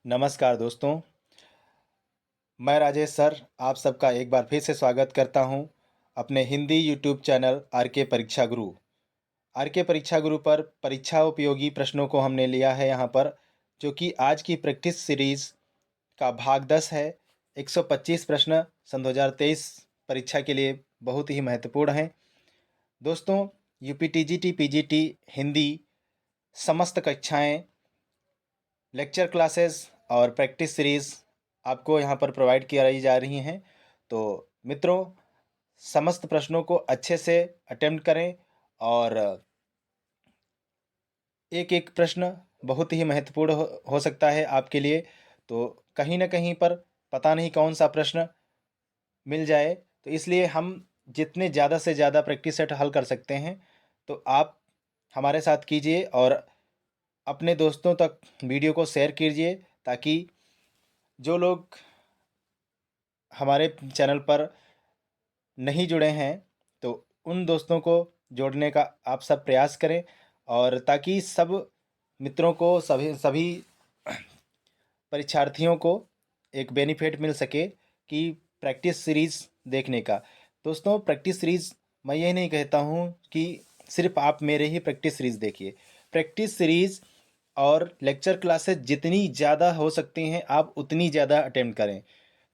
नमस्कार दोस्तों, मैं राजेश सर आप सबका एक बार फिर से स्वागत करता हूं अपने हिंदी यूट्यूब चैनल आर के परीक्षा गुरु। आर के परीक्षा गुरु पर परीक्षा उपयोगी प्रश्नों को हमने लिया है यहाँ पर, जो कि आज की प्रैक्टिस सीरीज़ का भाग 10 है। 125 प्रश्न सन 2023 परीक्षा के लिए बहुत ही महत्वपूर्ण हैं। दोस्तों, यूपी टीजीटी पीजीटी हिंदी समस्त कक्षाएं, लेक्चर क्लासेस और प्रैक्टिस सीरीज़ आपको यहाँ पर प्रोवाइड कराई जा रही हैं। तो मित्रों, समस्त प्रश्नों को अच्छे से अटेम्प्ट करें और एक एक प्रश्न बहुत ही महत्वपूर्ण हो सकता है आपके लिए। तो कहीं ना कहीं पर पता नहीं कौन सा प्रश्न मिल जाए, तो इसलिए हम जितने ज़्यादा से ज़्यादा प्रैक्टिस सेट हल कर सकते हैं तो आप हमारे साथ कीजिए और अपने दोस्तों तक वीडियो को शेयर कीजिए, ताकि जो लोग हमारे चैनल पर नहीं जुड़े हैं तो उन दोस्तों को जोड़ने का आप सब प्रयास करें, और ताकि सब मित्रों को सभी सभी परीक्षार्थियों को एक बेनिफिट मिल सके कि प्रैक्टिस सीरीज़ देखने का। दोस्तों, प्रैक्टिस सीरीज़ मैं ये नहीं कहता हूँ कि सिर्फ आप मेरे ही प्रैक्टिस सीरीज़ देखिए। प्रैक्टिस सीरीज़ और लेक्चर क्लासेस जितनी ज़्यादा हो सकती हैं आप उतनी ज़्यादा अटेम्प्ट करें,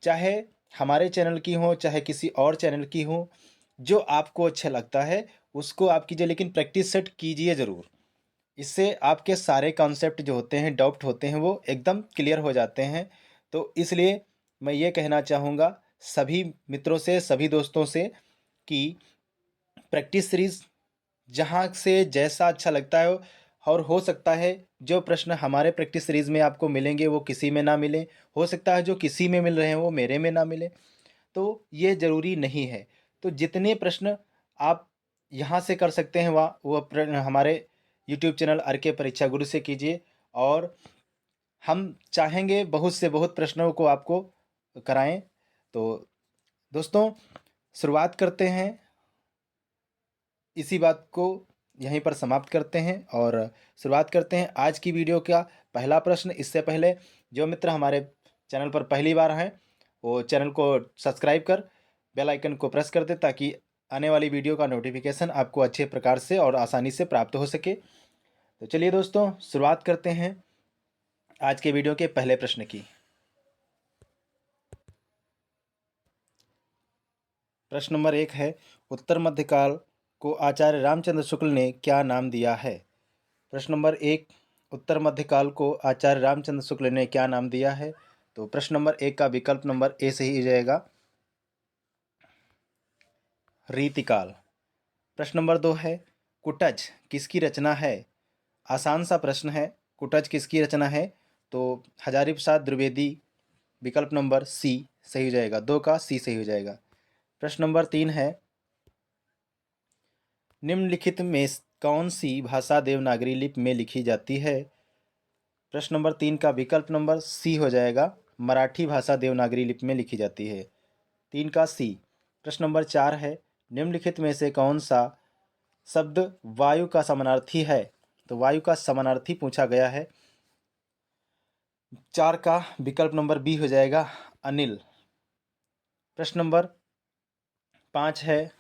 चाहे हमारे चैनल की हो चाहे किसी और चैनल की हो। जो आपको अच्छा लगता है उसको आप कीजिए, लेकिन प्रैक्टिस सेट कीजिए ज़रूर। इससे आपके सारे कॉन्सेप्ट जो होते हैं, डाउट होते हैं, वो एकदम क्लियर हो जाते हैं। तो इसलिए मैं ये कहना चाहूँगा सभी मित्रों से, सभी दोस्तों से कि प्रैक्टिस सीरीज़ जहाँ से जैसा अच्छा लगता है, और हो सकता है जो प्रश्न हमारे प्रैक्टिस सीरीज़ में आपको मिलेंगे वो किसी में ना मिले, हो सकता है जो किसी में मिल रहे हैं वो मेरे में ना मिले। तो ये ज़रूरी नहीं है। तो जितने प्रश्न आप यहाँ से कर सकते हैं हमारे यूट्यूब चैनल आर के परीक्षा गुरु से कीजिए, और हम चाहेंगे बहुत से बहुत प्रश्नों को आपको कराएं। तो दोस्तों, शुरुआत करते हैं, इसी बात को यहीं पर समाप्त करते हैं और शुरुआत करते हैं आज की वीडियो का पहला प्रश्न। इससे पहले जो मित्र हमारे चैनल पर पहली बार हैं वो चैनल को सब्सक्राइब कर बेल आइकन को प्रेस कर दे, ताकि आने वाली वीडियो का नोटिफिकेशन आपको अच्छे प्रकार से और आसानी से प्राप्त हो सके। तो चलिए दोस्तों, शुरुआत करते हैं आज के वीडियो के पहले प्रश्न की। प्रश्न नंबर 1 है, उत्तर मध्यकाल को आचार्य रामचंद्र शुक्ल ने क्या नाम दिया है? प्रश्न नंबर 1, उत्तर मध्यकाल को आचार्य रामचंद्र शुक्ल ने क्या नाम दिया है? तो प्रश्न नंबर 1 का विकल्प नंबर ए सही हो जाएगा, रीतिकाल। प्रश्न नंबर 2 है, कुटज किसकी रचना है? आसान सा प्रश्न है। कुटज किसकी रचना है? तो हजारी प्रसाद द्विवेदी, विकल्प नंबर सी सही हो जाएगा, 2 का सी सही हो जाएगा। प्रश्न नंबर 3 है, निम्नलिखित में कौन सी भाषा देवनागरी लिपि में लिखी जाती है? प्रश्न नंबर 3 का विकल्प नंबर सी हो जाएगा, मराठी भाषा देवनागरी लिपि में लिखी जाती है, 3 का सी। प्रश्न नंबर 4 है, निम्नलिखित में से कौन सा शब्द वायु का समानार्थी है? तो वायु का समानार्थी पूछा गया है, 4 का विकल्प नंबर बी हो जाएगा, अनिल। प्रश्न नंबर 5 है,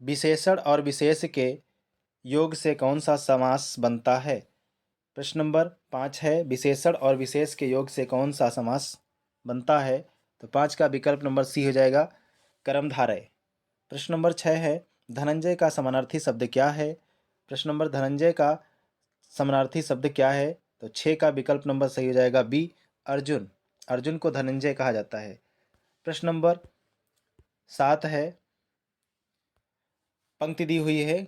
विशेषण और विशेष के योग से कौन सा समास बनता है? प्रश्न नंबर 5 है, विशेषण और विशेष के योग से कौन सा समास बनता है? तो 5 का विकल्प नंबर सी हो जाएगा, कर्मधारय। प्रश्न नंबर 6 है, धनंजय का समानार्थी शब्द क्या है? प्रश्न नंबर धनंजय का समानार्थी शब्द क्या है? तो 6 का विकल्प नंबर सही हो जाएगा बी, अर्जुन। अर्जुन को धनंजय कहा जाता है। प्रश्न नंबर 7 है, पंक्ति दी हुई है,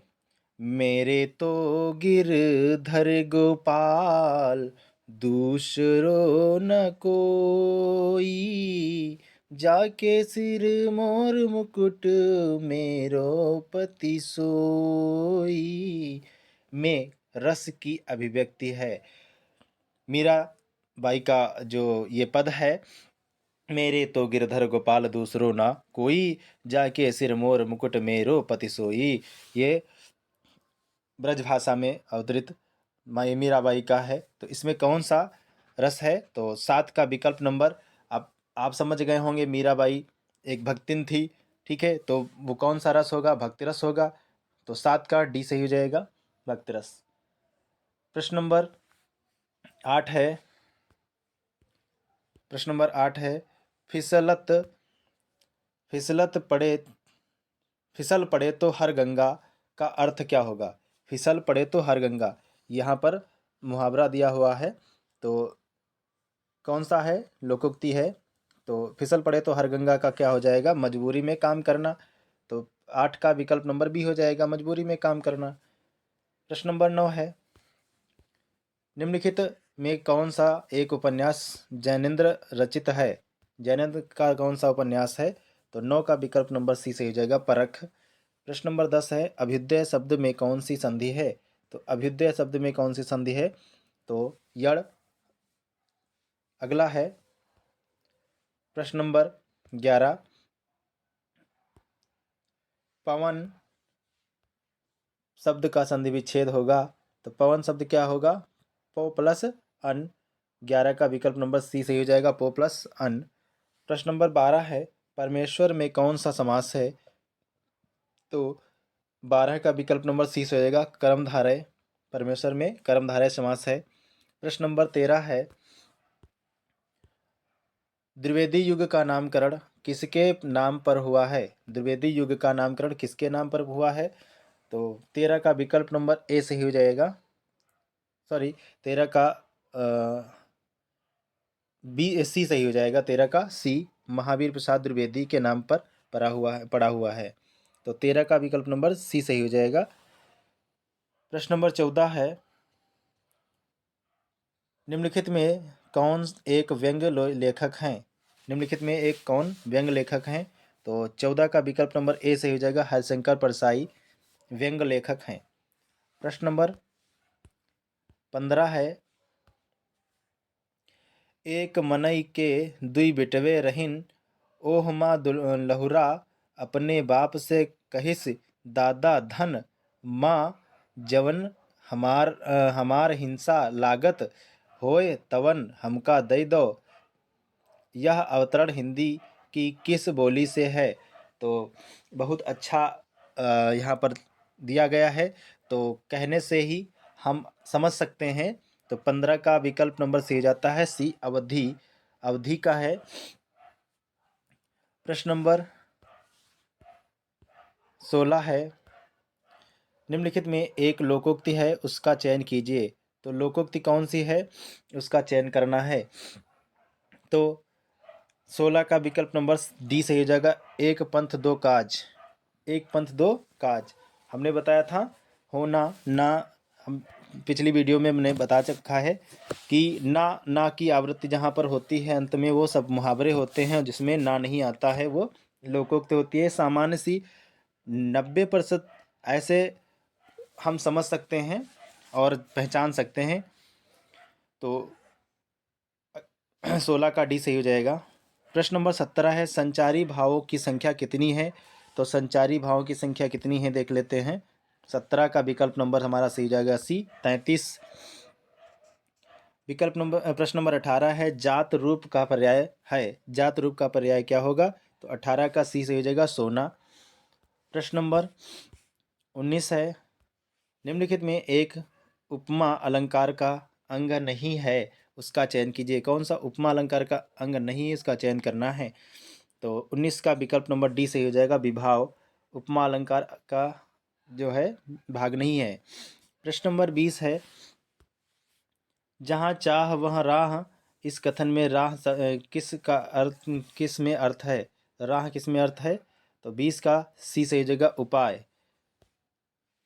मेरे तो गिरधर गोपाल दूसरो न कोई, जाके सिर मोर मुकुट मेरो पति सोई। में रस की अभिव्यक्ति है। मीरा बाई का जो ये पद है, मेरे तो गिरधर गोपाल दूसरो ना कोई, जाके सिर मोर मुकुट मेरो पति सोई, ये ब्रज भाषा में अवतरित माई मीराबाई का है। तो इसमें कौन सा रस है। तो 7 का विकल्प नंबर आप समझ गए होंगे, मीराबाई एक भक्तिन थी, ठीक है, तो वो कौन सा रस होगा? भक्ति रस होगा। तो 7 का डी सही हो जाएगा, भक्ति रस। प्रश्न नंबर 8 है, प्रश्न नंबर 8 है, फिसलत फिसलत पड़े फिसल पड़े तो हर गंगा का अर्थ क्या होगा? फिसल पड़े तो हर गंगा, यहाँ पर मुहावरा दिया हुआ है, तो कौन सा है? लोकोक्ति है। तो फिसल पड़े तो हर गंगा का क्या हो जाएगा? मजबूरी में काम करना। तो 8 का विकल्प नंबर बी हो जाएगा, मजबूरी में काम करना। प्रश्न नंबर 9 है, निम्नलिखित में कौन सा एक उपन्यास जैनेन्द्र रचित है? जैनेन्द्र का कौन सा उपन्यास है? तो 9 का विकल्प नंबर सी सही हो जाएगा, परख। प्रश्न नंबर 10 है, अभ्युदय शब्द में कौन सी संधि है? तो अभ्युदय शब्द में कौन सी संधि है? तो यड़। अगला है प्रश्न नंबर 11, पवन शब्द का संधि विच्छेद होगा। तो पवन शब्द क्या होगा? पो प्लस अन। 11 का विकल्प नंबर सी सही हो जाएगा, पो प्लस अन। प्रश्न नंबर 12 है, परमेश्वर में कौन सा समास है? तो 12 का विकल्प नंबर सी से हो जाएगा, कर्मधारय। परमेश्वर में कर्मधारय समास है। प्रश्न नंबर 13 है, द्विवेदी युग का नामकरण किसके नाम पर हुआ है? द्विवेदी युग का नामकरण किसके नाम पर हुआ है? तो 13 का विकल्प नंबर ए सही हो जाएगा, सॉरी 13 का बी सी सही हो जाएगा, 13 का सी, महावीर प्रसाद द्विवेदी के नाम पर पड़ा हुआ है। तो 13 का विकल्प नंबर सी सही हो जाएगा। प्रश्न नंबर 14 है, निम्नलिखित में कौन एक व्यंग्य लेखक हैं? निम्नलिखित में एक कौन व्यंग्य लेखक हैं? तो 14 का विकल्प नंबर ए सही हो जाएगा, हरिशंकर परसाई व्यंग्य लेखक हैं। प्रश्न नंबर 15 है, एक मनई के दुई बेटवे रहिन, ओह माँ लहुरा अपने बाप से कहिस, दादा धन माँ जवन हमार हिंसा लागत होय तवन हमका दई दो। यह अवतरण हिंदी की किस बोली से है? तो बहुत अच्छा यहाँ पर दिया गया है, तो कहने से ही हम समझ सकते हैं। तो 15 का विकल्प नंबर सी जाता है, सी, अवधि। अवधि का है। प्रश्न नंबर 16 है, निम्नलिखित में एक लोकोक्ति है, उसका चयन कीजिए। तो लोकोक्ति कौन सी है, उसका चयन करना है। तो 16 का विकल्प नंबर डी सही हो जाएगा, एक पंथ दो काज। एक पंथ दो काज हमने बताया था, होना ना। हम पिछली वीडियो में मैंने बता रखा है कि ना की आवृत्ति जहाँ पर होती है अंत में, वो सब मुहावरे होते हैं, जिसमें ना नहीं आता है वो लोकोक्ति होती है। सामान्य सी 90% ऐसे हम समझ सकते हैं और पहचान सकते हैं। तो 16 का डी सही हो जाएगा। प्रश्न नंबर 17 है, संचारी भावों की संख्या कितनी है? तो संचारी भावों की संख्या कितनी है देख लेते हैं। 17 का विकल्प नंबर हमारा सही हो जाएगा, सी, 33। विकल्प नंबर प्रश्न नंबर 18 है, जात रूप का पर्याय है। जात रूप का पर्याय क्या होगा? तो 18 का सी सही हो जाएगा, सोना। प्रश्न नंबर 19 है, निम्नलिखित में एक उपमा अलंकार का अंग नहीं है, उसका चयन कीजिए। कौन सा उपमा अलंकार का अंग नहीं है, इसका चयन करना है। तो 19 का विकल्प नंबर डी सही हो जाएगा, विभाव। उपमा अलंकार का जो है भाग नहीं है। प्रश्न नंबर 20 है, जहाँ चाह वहाँ राह, इस कथन में राह किस का अर्थ, किस में अर्थ है? राह किस में अर्थ है? तो 20 का सी सही हो जाएगा, उपाय।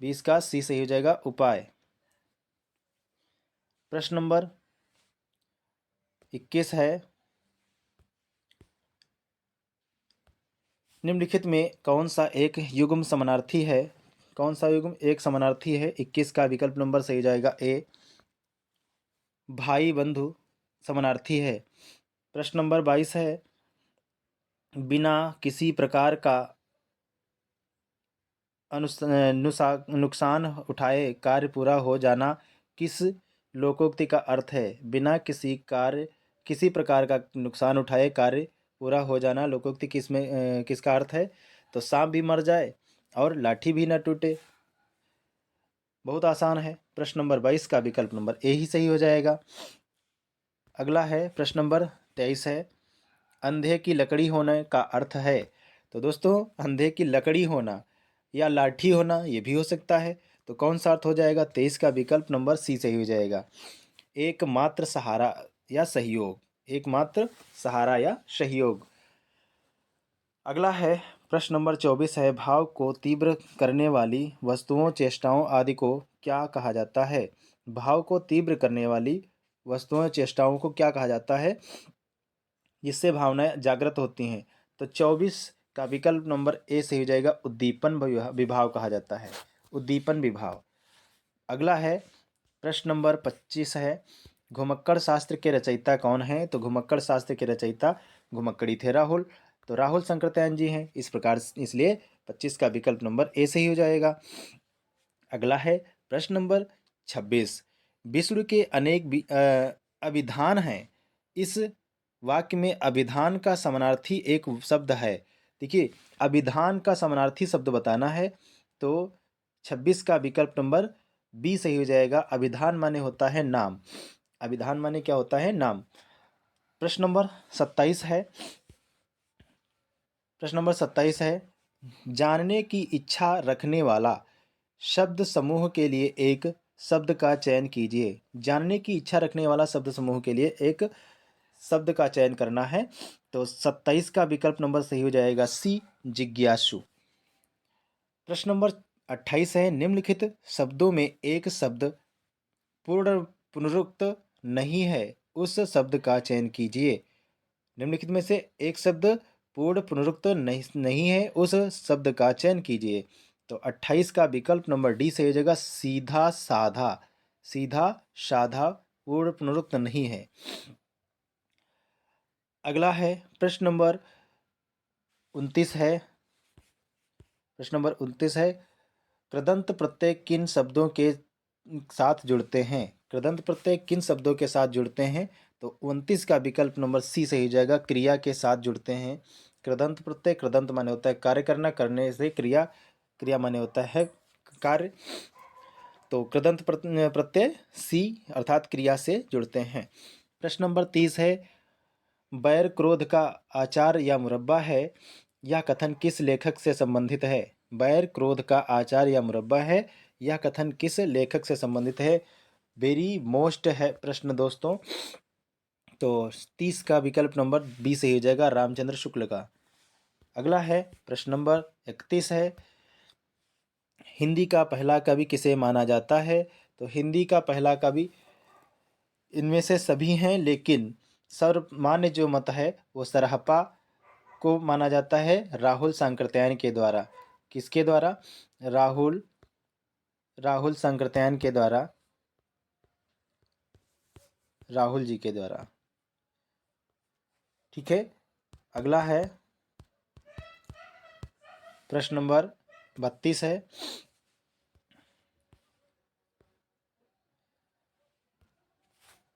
20 का सी सही हो जाएगा, उपाय। प्रश्न नंबर 21 है, निम्नलिखित में कौन सा एक युग्म समानार्थी है? कौन सा युग्म एक समानार्थी है? 21 का विकल्प नंबर सही जाएगा, ए, भाई बंधु समानार्थी है। प्रश्न नंबर 22 है, बिना किसी प्रकार का नुकसान उठाए कार्य पूरा हो जाना किस लोकोक्ति का अर्थ है बिना किसी प्रकार का नुकसान उठाए कार्य पूरा हो जाना। लोकोक्ति किसका अर्थ है? तो सांप भी मर जाए और लाठी भी न टूटे। बहुत आसान है। प्रश्न नंबर 22 का विकल्प नंबर ए ही सही हो जाएगा। अगला है प्रश्न नंबर 23 है, अंधे की लकड़ी होने का अर्थ है। तो दोस्तों, अंधे की लकड़ी होना या लाठी होना ये भी हो सकता है। तो कौन सा अर्थ हो जाएगा? 23 का विकल्प नंबर सी सही हो जाएगा। एकमात्र सहारा या सहयोग। एकमात्र सहारा या सहयोग। अगला है प्रश्न नंबर 24 है, भाव को तीव्र करने वाली वस्तुओं, चेष्टाओं आदि को क्या कहा जाता है? भाव को तीव्र करने वाली वस्तुओं, चेष्टाओं को क्या कहा जाता है जिससे भावनाएं जागृत होती हैं? तो 24 का विकल्प नंबर ए सही हो जाएगा। उद्दीपन विभाव कहा जाता है। उद्दीपन विभाव। अगला है प्रश्न नंबर 25 है, घुमक्कड़ शास्त्र के रचयिता कौन है? तो घुमक्कड़ शास्त्र के रचयिता घुमक्कड़ी थे राहुल। तो राहुल शंकरदयाल जी हैं। इस प्रकार इसलिए 25 का विकल्प नंबर ए सही हो जाएगा। अगला है प्रश्न नंबर 26, विष्णु के अनेक अभिधान हैं। इस वाक्य में अभिधान का समानार्थी एक शब्द है। देखिए, अभिधान का समानार्थी शब्द बताना है। तो 26 का विकल्प नंबर बी सही हो जाएगा। अभिधान माने होता है नाम। अभिधान माने क्या होता है? नाम। प्रश्न नंबर 27 है। प्रश्न नंबर 27 है, जानने की इच्छा रखने वाला शब्द समूह के लिए एक शब्द का चयन कीजिए। जानने की इच्छा रखने वाला शब्द समूह के लिए एक शब्द का चयन करना है। तो 27 का विकल्प नंबर सही हो जाएगा सी, जिज्ञासु। प्रश्न नंबर 28 है, निम्नलिखित शब्दों में एक शब्द पूर्ण पुनरुक्त नहीं है, उस शब्द का चयन कीजिए। निम्नलिखित में से एक शब्द पूर्ण पुनरुक्त नहीं है, उस शब्द का चयन कीजिए। तो 28 का विकल्प नंबर डी सही हो जाएगा। सीधा साधा। सीधा साधा पूर्ण पुनरुक्त नहीं है। अगला है प्रश्न नंबर 29 है। प्रश्न नंबर 29 है, कृदंत प्रत्यय किन शब्दों के साथ जुड़ते हैं? कृदंत प्रत्यय किन शब्दों के साथ जुड़ते हैं? तो 29 का विकल्प नंबर सी सही हो जाएगा। क्रिया के साथ जुड़ते हैं। कृदंत प्रत्यय, कृदंत माने होता है कार्य करना, करने से क्रिया, क्रिया माने होता है कार्य। तो कृदंत प्रत्यय सी अर्थात क्रिया से जुड़ते हैं। प्रश्न नंबर 30 है, बैर क्रोध का आचार या मुरब्बा है, यह कथन किस लेखक से संबंधित है? बैर क्रोध का आचार या मुरब्बा है, यह कथन किस लेखक से संबंधित है? वेरी मोस्ट है प्रश्न दोस्तों। तो 30 का विकल्प नंबर बी सही हो जाएगा, रामचंद्र शुक्ल का। अगला है प्रश्न नंबर 31 है, हिंदी का पहला कवि किसे माना जाता है? तो हिंदी का पहला कवि इनमें से सभी हैं, लेकिन सर्वमान्य जो मत है वो सरहपा को माना जाता है राहुल सांकृत्यायन के द्वारा। किसके द्वारा? राहुल सांकृत्यायन के द्वारा, राहुल जी के द्वारा। ठीक है। अगला है प्रश्न नंबर 32 है,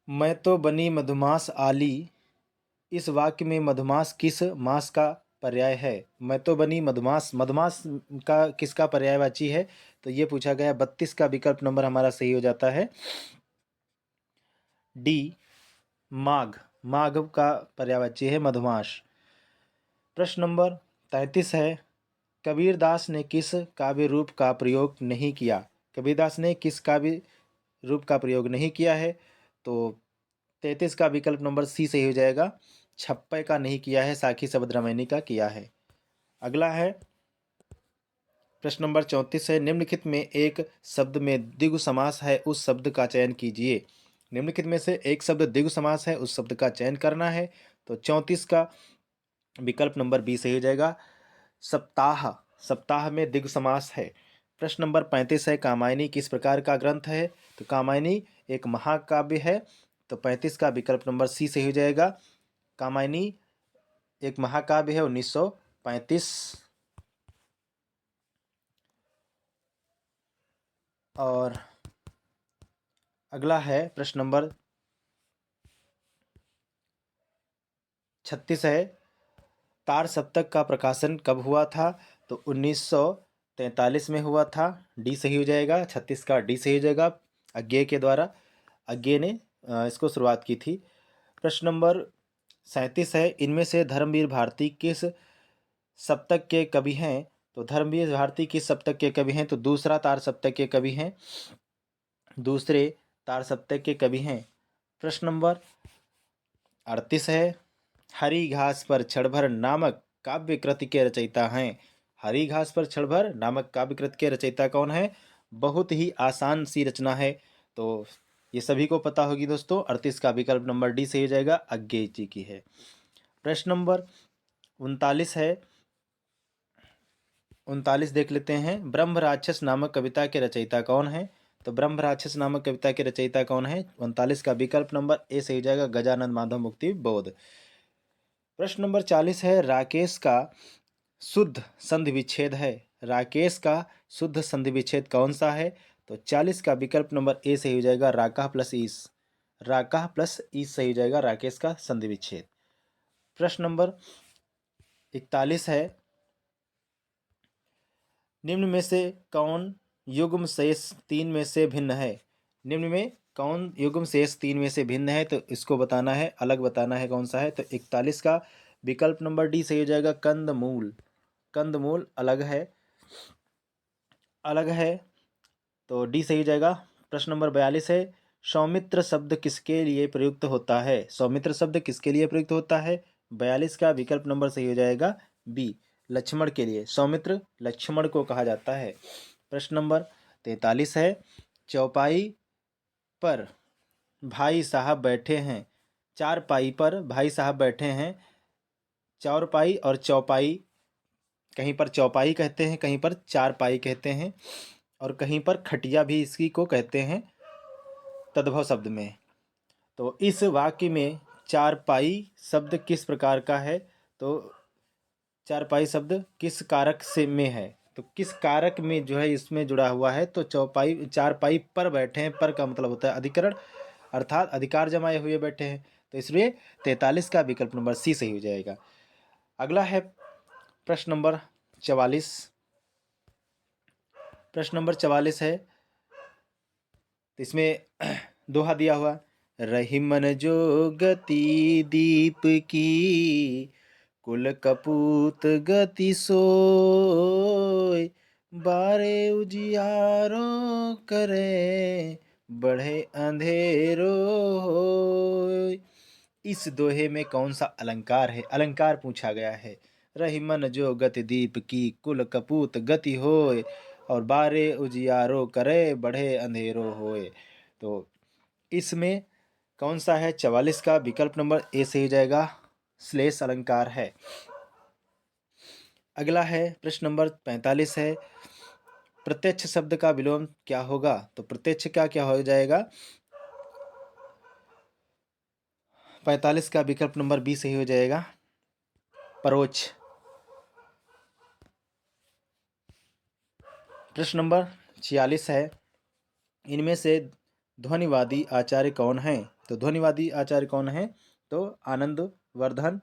मैं तो बनी मधुमास आली, इस वाक्य में मधुमास किस मास का पर्याय है? मैं तो बनी मधुमास, मधुमास का किसका पर्यायवाची है? तो ये पूछा गया। 32 का विकल्प नंबर हमारा सही हो जाता है डी, माघ। माघ का पर्यायवाची है मधुमास। प्रश्न नंबर 33 है, कबीरदास ने किस काव्य रूप का प्रयोग नहीं किया? कबीरदास ने किस काव्य रूप का प्रयोग नहीं किया है? तो 33 का विकल्प नंबर सी सही हो जाएगा। छप्पय का नहीं किया है, साखी शब्द रामायणी का किया है। अगला है प्रश्न नंबर 34 है, निम्नलिखित में एक शब्द में द्विगु समास है, उस शब्द का चयन कीजिए। निम्नलिखित में से एक शब्द द्विगु समास है, उस शब्द का चयन करना है। तो 34 का विकल्प नंबर बी सही हो जाएगा, सप्ताह। सप्ताह में द्विगु समास है। प्रश्न नंबर 35 है, कामायनी किस प्रकार का ग्रंथ है? तो कामायनी एक महाकाव्य है। तो 35 का विकल्प नंबर सी सही हो जाएगा। कामायनी एक महाकाव्य है 1935। और अगला है प्रश्न नंबर 36 है, तार सप्तक का प्रकाशन कब हुआ था? तो 1943 में हुआ था। डी सही हो जाएगा, 36 का डी सही हो जाएगा। अज्ञे के द्वारा, अज्ञे ने इसको शुरुआत की थी। प्रश्न नंबर 37 है, इनमें से धर्मवीर भारती किस सप्तक के कवि हैं? तो धर्मवीर भारती किस सप्तक के कवि हैं? तो दूसरा तार सप्तक के कवि हैं, दूसरे तार सप्तक के कवि हैं। प्रश्न नंबर 38 है, हरी घास पर क्षणभर नामक काव्य कृति के रचयिता हैं? हरी घास पर क्षणभर नामक काव्य कृति के रचयिता कौन है? बहुत ही आसान सी रचना है, तो ये सभी को पता होगी दोस्तों। 38 का विकल्प नंबर डी सही हो जाएगा, अज्ञे जी की है। प्रश्न नंबर 39 है, 39 देख लेते हैं, ब्रह्म राक्षस नामक कविता के रचयिता कौन है? तो ब्रह्म राक्षस नामक कविता के रचयिता कौन है? 39 का विकल्प नंबर ए सही हो जाएगा, गजानन माधव मुक्ति बोध। प्रश्न नंबर 40 है, राकेश का शुद्ध संधि विच्छेद है? राकेश का शुद्ध संधि विच्छेद कौन सा है? तो 40 का विकल्प नंबर ए सही हो जाएगा, राकाह प्लस ईस। राकाह प्लस ईस सही हो जाएगा, राकेश का संधि विच्छेद। प्रश्न नंबर 41 है, निम्न में से कौन युग्म शेष तीन में से भिन्न है? निम्न में कौन युग्म शेष तीन में से भिन्न है? तो इसको बताना है, अलग बताना है कौन सा है। तो 41 का विकल्प नंबर डी सही हो जाएगा, कंदमूल। कंदमूल अलग है, अलग है, तो डी सही हो जाएगा। प्रश्न नंबर 42 है, सौमित्र शब्द किसके लिए प्रयुक्त होता है? सौमित्र शब्द किसके लिए प्रयुक्त होता है? 42 का विकल्प नंबर सही हो जाएगा, बी, लक्ष्मण के लिए। सौमित्र लक्ष्मण को कहा जाता है। प्रश्न नंबर 43 है, चौपाई पर भाई साहब बैठे हैं, चारपाई पर भाई साहब बैठे हैं। चौरपाई और चौपाई, कहीं पर चौपाई कहते हैं, कहीं पर चारपाई कहते हैं, और कहीं पर खटिया भी इसकी को कहते हैं तद्भव शब्द में। तो इस वाक्य में चारपाई शब्द किस प्रकार का है? तो चारपाई शब्द किस कारक से में है? तो किस कारक में जो है इसमें जुड़ा हुआ है? तो चौपाई चारपाई पर बैठे हैं, पर का मतलब होता है अधिकरण, अर्थात अधिकार जमाए हुए बैठे हैं। तो इसलिए 43 का विकल्प नंबर सी सही हो जाएगा। अगला है प्रश्न नंबर 44। प्रश्न नंबर 44 है, तो इसमें दोहा दिया हुआ, रही मन जो गति दीप की, कुल कपूत गति सोय, बारे उजियारो करे, बढ़े अंधेरो होय। इस दोहे में कौन सा अलंकार है? अलंकार पूछा गया है। रही मन जो गति दीप की, कुल कपूत गति होय, और बारे उजियारो करे, बढ़े अंधेरो होए। तो इसमें कौन सा है? 44 का विकल्प नंबर ए से ही जाएगा, श्लेष अलंकार है। अगला है प्रश्न नंबर 45 है, प्रत्यक्ष शब्द का विलोम क्या होगा? तो प्रत्यक्ष का क्या हो जाएगा? 45 का विकल्प नंबर बी सही हो जाएगा, परोक्ष। प्रश्न नंबर 46 है, इनमें से ध्वनिवादी आचार्य कौन हैं? तो ध्वनिवादी आचार्य कौन हैं? तो आनंद वर्धन।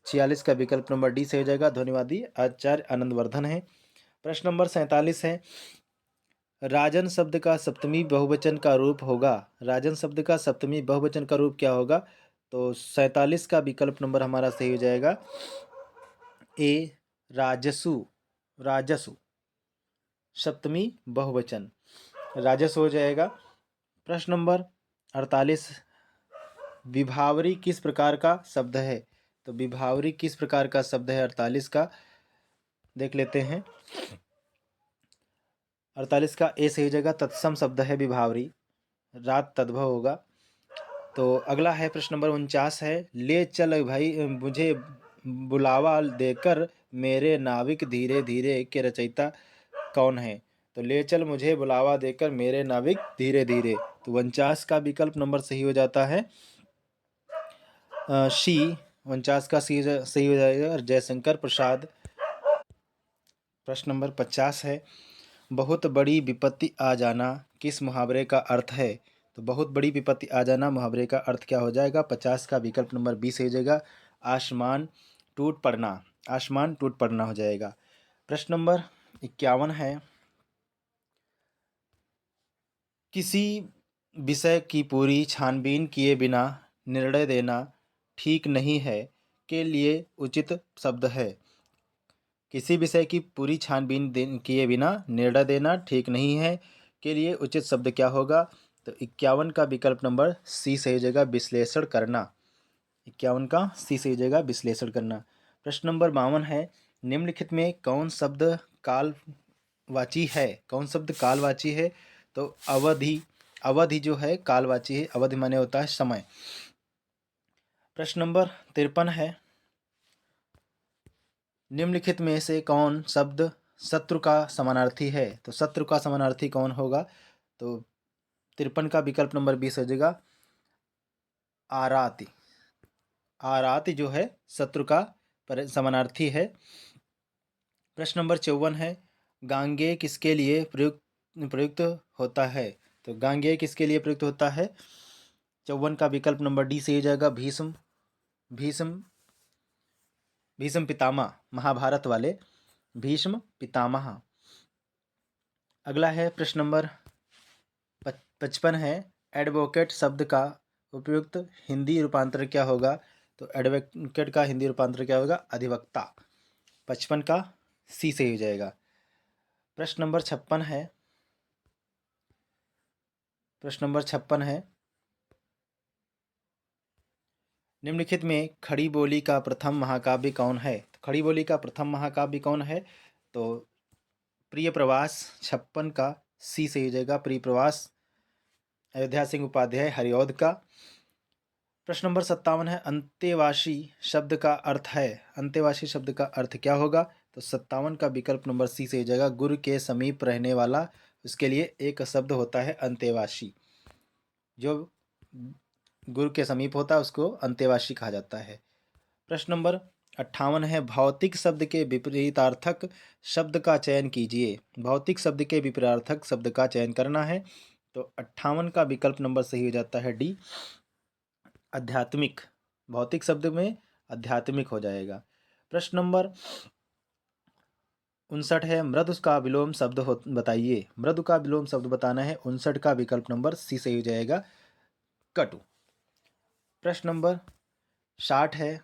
46 का विकल्प नंबर डी से हो जाएगा, ध्वनिवादी आचार्य आनंद वर्धन है। प्रश्न नंबर 47 है, राजन शब्द का सप्तमी बहुवचन का रूप होगा? राजन शब्द का सप्तमी बहुवचन का रूप क्या होगा? तो 47 का विकल्प नंबर हमारा सही हो जाएगा, ए, राजसु। राजसु सप्तमी बहुवचन, राजस्व हो जाएगा। प्रश्न नंबर 48, विभावरी किस प्रकार का शब्द है? तो विभावरी किस प्रकार का शब्द है? 48 का देख लेते हैं। 48 का ए सही जगह, तत्सम शब्द है विभावरी, रात तद्भव होगा। तो अगला है प्रश्न नंबर 49 है, ले चल भाई मुझे बुलावा देकर मेरे नाविक धीरे धीरे के रचयिता कौन है? तो ले चल मुझे बुलावा देकर मेरे नाविक धीरे धीरे, तो 49 का विकल्प नंबर सही हो जाता है, सी। 49 का सही हो जाएगा, जयशंकर प्रसाद। प्रश्न नंबर 50 है, बहुत बड़ी विपत्ति आ जाना किस मुहावरे का अर्थ है? तो बहुत बड़ी विपत्ति आ जाना मुहावरे का अर्थ क्या हो जाएगा? 50 का विकल्प नंबर बी सही हो जाएगा, आसमान टूट पड़ना। आसमान टूट पड़ना हो जाएगा। प्रश्न नंबर 51 है, किसी विषय की पूरी छानबीन किए बिना निर्णय देना ठीक नहीं है के लिए उचित शब्द है। किसी विषय की पूरी छानबीन किए बिना निर्णय देना ठीक नहीं है के लिए उचित शब्द क्या होगा? तो 51 का विकल्प नंबर सी सही हो जाएगा, विश्लेषण करना। 51 का सी सही हो जाएगा, विश्लेषण करना। प्रश्न नंबर 52 है, निम्नलिखित में कौन शब्द कालवाची है? कौन शब्द कालवाची है? तो अवधि। अवधि जो है कालवाची है। अवधि माने होता है समय। प्रश्न नंबर 53 है, निम्नलिखित में से कौन शब्द शत्रु का समानार्थी है? तो शत्रु का समानार्थी कौन होगा? तो 53 का विकल्प नंबर 20 हो जाएगा, आराति। आराति जो है शत्रु का समानार्थी है। प्रश्न नंबर 54 है, गांगेय किसके लिए प्रयुक्त प्रयुक्त होता है? तो गांगेय किसके लिए प्रयुक्त होता है? 54 का विकल्प नंबर डी से हो जाएगा, भीष्म। भीष्म भीष्म पितामह, महाभारत वाले भीष्म पितामह। अगला है प्रश्न नंबर 55 है, एडवोकेट शब्द का उपयुक्त हिंदी रूपांतर क्या होगा? तो एडवोकेट का हिंदी रूपांतर क्या होगा? अधिवक्ता। 55 का सी से हो जाएगा। प्रश्न नंबर 56 है, प्रश्न नंबर 56 है, निम्नलिखित में खड़ी बोली का प्रथम महाकाव्य कौन है? तो खड़ी बोली का प्रथम महाकाव्य कौन है? तो प्रिय प्रवास। 56 का सी से हो जाएगा, प्रिय प्रवास, अयोध्या सिंह उपाध्याय हरिऔध का। प्रश्न नंबर 57 है, अंतेवासी शब्द का अर्थ है? अंतेवासी शब्द का अर्थ क्या होगा? तो 57 का विकल्प नंबर सी से हो जाएगा, गुरु के समीप रहने वाला। उसके लिए एक शब्द होता है अंतेवासी। जो गुरु के समीप होता है उसको अंतेवासी कहा जाता है। प्रश्न नंबर 58 है, भौतिक शब्द के विपरीतार्थक शब्द का चयन कीजिए। भौतिक शब्द के विपरीतार्थक शब्द का चयन करना है। तो 58 का विकल्प नंबर सही हो जाता है डी, आध्यात्मिक। भौतिक शब्द में आध्यात्मिक हो जाएगा। प्रश्न नंबर 59 है, मृदु का विलोम शब्द बताइए। मृदु का विलोम शब्द बताना है। 59 का विकल्प नंबर सी सही हो जाएगा, कटु। प्रश्न नंबर 60 है,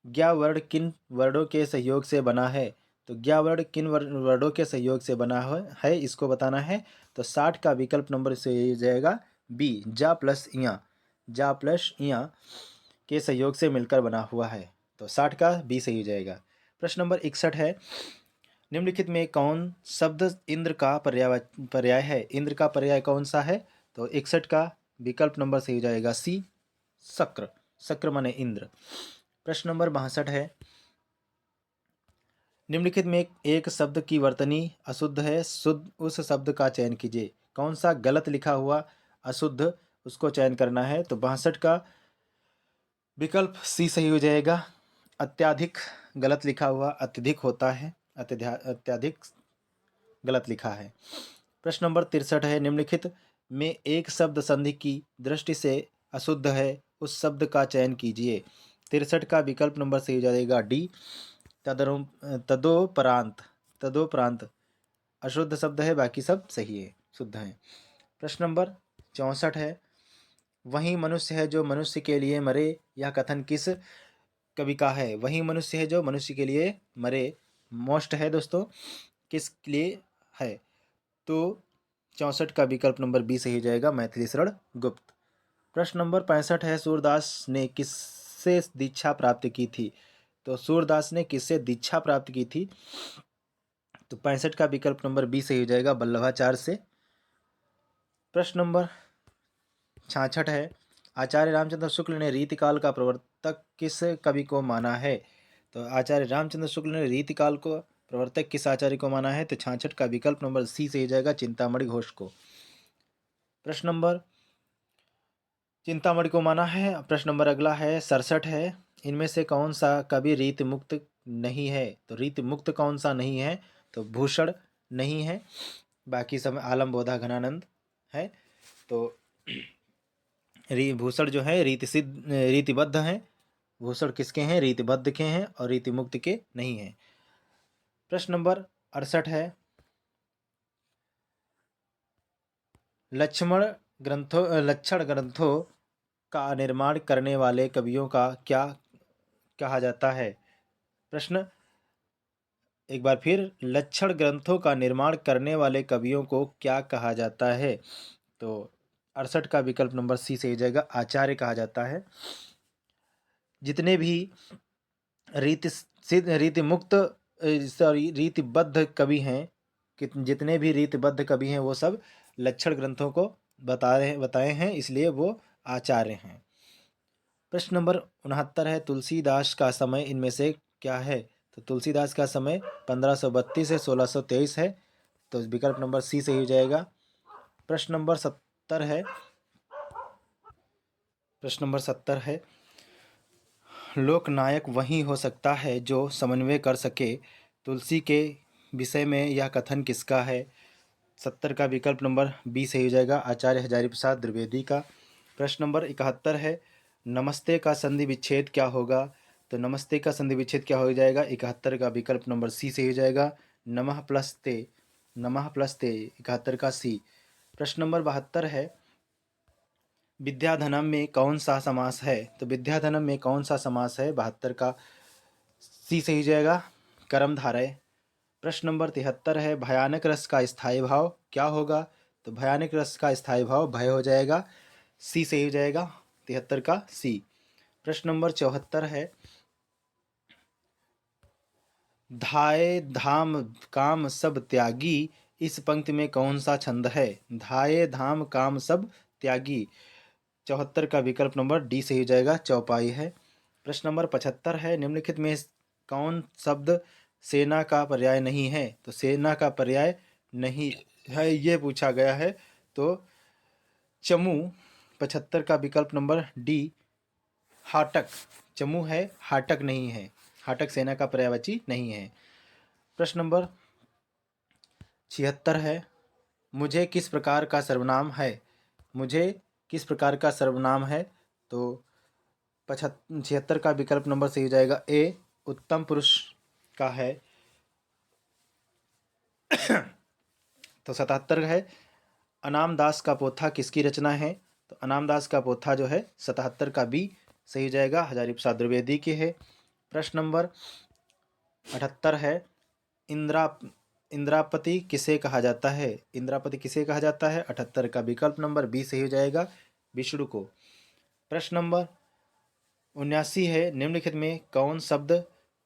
ज्ञ वर्ण किन वर्णों के सहयोग से बना है? तो ज्ञ वर्ण किन वर्णों के सहयोग से बना है इसको बताना है। तो 60 का विकल्प नंबर से हो जाएगा बी, जा प्लस इया। जा प्लस इया के सहयोग से मिलकर बना हुआ है। तो 60 का बी सही हो जाएगा। प्रश्न नंबर 61 है, निम्नलिखित में कौन शब्द इंद्र का पर्याय है? इंद्र का पर्याय कौन सा है? तो 61 का विकल्प नंबर सही हो जाएगा सी, शक्र। शक्र माने इंद्र। प्रश्न नंबर 62 है, निम्नलिखित में एक शब्द की वर्तनी अशुद्ध है, शुद्ध उस शब्द का चयन कीजिए। कौन सा गलत लिखा हुआ अशुद्ध, उसको चयन करना है। तो 62 का विकल्प सी सही हो जाएगा, अत्याधिक। गलत लिखा हुआ अत्यधिक होता है, अत्याधिक गलत लिखा है। प्रश्न नंबर 63 है, निम्नलिखित में एक शब्द संधि की दृष्टि से अशुद्ध है, उस शब्द का चयन कीजिए। 63 का विकल्प नंबर सही हो जाएगा डी, तदोपरांत। तदोपरांत अशुद्ध शब्द है, बाकी सब सही है, शुद्ध है। प्रश्न नंबर 64 है, वही मनुष्य है जो मनुष्य के लिए मरे, यह कथन किस कवि का है? वही मनुष्य है जो मनुष्य के लिए मरे, मोस्ट है दोस्तों, किस लिए है? तो 64 का विकल्प नंबर बी सही हो जाएगा, मैथिली शरण गुप्त। प्रश्न नंबर 65 है, सूरदास ने किससे दीक्षा प्राप्त की थी? तो सूरदास ने किससे दीक्षा प्राप्त की थी? तो 65 का विकल्प नंबर बी सही हो जाएगा, वल्लभाचार्य से। प्रश्न नंबर 66 है, आचार्य रामचंद्र शुक्ल ने रीतिकाल का प्रवर्तक किस कवि को माना है? तो आचार्य रामचंद्र शुक्ल ने रीतिकाल को प्रवर्तक किस आचार्य को माना है? तो 66 का विकल्प नंबर सी से हो जाएगा, चिंतामणि घोष को। प्रश्न नंबर चिंतामणि को माना है। प्रश्न नंबर अगला है 67 है, इनमें से कौन सा कवि रीति मुक्त नहीं है? तो रीति मुक्त कौन सा नहीं है? तो भूषण नहीं है, बाकी सब आलम बोधा घनानंद है। तो भूषण जो है रीतिबद्ध हैं। भूषण किसके हैं? रीतिबद्ध के हैं और रीतिमुक्त के नहीं हैं। प्रश्न नंबर 68 है, लक्षण ग्रंथों का निर्माण करने वाले कवियों का क्या कहा जाता है? प्रश्न एक बार फिर, लक्षण ग्रंथों का निर्माण करने वाले कवियों को क्या कहा जाता है? तो 68 का विकल्प नंबर सी सही हो जाएगा, आचार्य कहा जाता है। जितने भी रीति मुक्त सॉरी रीतिबद्ध कवि हैं, जितने भी रीतिबद्ध कवि हैं वो सब लक्षण ग्रंथों को बताए हैं, इसलिए वो आचार्य हैं। प्रश्न नंबर 69 है, तुलसीदास का समय इनमें से क्या है? तो तुलसीदास का समय 1532 से 1623 है, तो विकल्प नंबर सी सही हो जाएगा। प्रश्न नंबर 70 है, लोकनायक वही हो सकता है जो समन्वय कर सके, तुलसी के विषय में यह कथन किसका है? 70 का विकल्प नंबर बी सही हो जाएगा, आचार्य हजारी प्रसाद द्विवेदी का। प्रश्न नंबर 71 है, नमस्ते का संधि विच्छेद क्या होगा? तो नमस्ते का संधि विच्छेद क्या हो जाएगा? 71 का विकल्प नंबर सी सही हो जाएगा, नमः प्लस ते। 71 का सी। प्रश्न नंबर 72 है, विद्याधनम में कौन सा समास है? तो विद्याधनम में कौन सा समास है? 72 का सी सही हो जाएगा, कर्मधारय। प्रश्न नंबर 73 है, भयानक रस का स्थायी भाव क्या होगा? तो भयानक रस का स्थायी भाव भय हो जाएगा, सी सही हो जाएगा, 73 का सी। प्रश्न नंबर 74 है, धाये धाम काम सब त्यागी, इस पंक्ति में कौन सा छंद है? धाये धाम काम सब त्यागी, 74 का विकल्प नंबर डी सही हो जाएगा, चौपाई है। प्रश्न नंबर 75 है, निम्नलिखित में कौन शब्द सेना का पर्याय नहीं है? तो सेना का पर्याय नहीं है ये पूछा गया है, तो चमू। 75 का विकल्प नंबर डी, हाटक। चमू है, हाटक नहीं है, हाटक सेना का पर्यायवाची नहीं है। प्रश्न नंबर 76 है, मुझे किस प्रकार का सर्वनाम है? मुझे किस प्रकार का सर्वनाम है? तो 76 का विकल्प नंबर सही हो जाएगा ए, उत्तम पुरुष का है। तो 77 है, अनाम दास का पोथा किसकी रचना है? तो अनाम दास का पोथा जो है 77 का बी सही हो जाएगा, हजारी प्रसाद द्विवेदी के है। प्रश्न नंबर 78 है, इंद्रापति किसे कहा जाता है? इंद्रापति किसे कहा जाता है? 78 का विकल्प नंबर बी सही हो जाएगा, विष्णु को। प्रश्न नंबर 79 है, निम्नलिखित में कौन शब्द